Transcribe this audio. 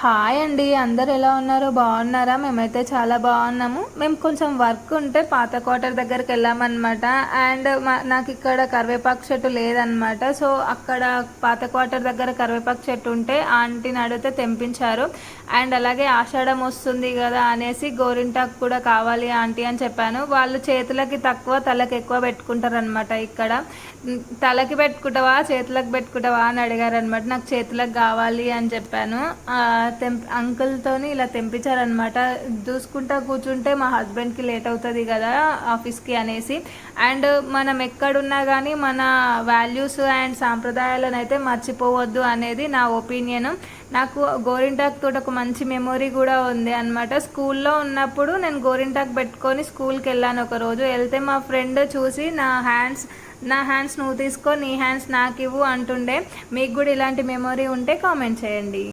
Hi అండి, అందరు ఎలా ఉన్నారు? బాగున్నారా? మేమైతే చాలా బాగున్నాము. మేము కొంచెం వర్క్ ఉంటే పాత క్వార్టర్ దగ్గరికి వెళ్ళామన్నమాట. అండ్ నాకు ఇక్కడ కరివేపాకు చెట్టు లేదనమాట. సో అక్కడ పాత క్వార్టర్ దగ్గర కరివేపాకు చెట్టు ఉంటే ఆంటీని అడిగితే తెంపించారు. అండ్ అలాగే ఆషాఢం వస్తుంది కదా అనేసి గోరింటాకు కూడా కావాలి ఆంటీ అని చెప్పాను. వాళ్ళు చేతులకి తక్కువ తలకి ఎక్కువ పెట్టుకుంటారనమాట. ఇక్కడ తలకి పెట్టుకుంటావా చేతులకు పెట్టుకుంటావా అని అడిగారు అనమాట. నాకు చేతులకు కావాలి అని చెప్పాను. అంకుల్తోని ఇలా తెంపించారనమాట. చూసుకుంటా కూర్చుంటే మా హస్బెండ్కి లేట్ అవుతుంది కదా ఆఫీస్కి అనేసి. అండ్ మనం ఎక్కడున్నా కానీ మన వాల్యూస్ అండ్ సాంప్రదాయాలను అయితే మర్చిపోవద్దు అనేది నా ఒపీనియన్. నాకు గోరింటాకు తోటి ఒక మంచి మెమొరీ కూడా ఉంది అనమాట. స్కూల్లో ఉన్నప్పుడు నేను గోరింటాకు పెట్టుకొని స్కూల్కి వెళ్ళాను. ఒక రోజు వెళ్తే మా ఫ్రెండ్ చూసి నా హ్యాండ్స్ నువ్వు తీసుకో, నీ హ్యాండ్స్ నాకు ఇవ్వు అంటుండే. మీకు కూడా ఇలాంటి మెమొరీ ఉంటే కామెంట్ చేయండి.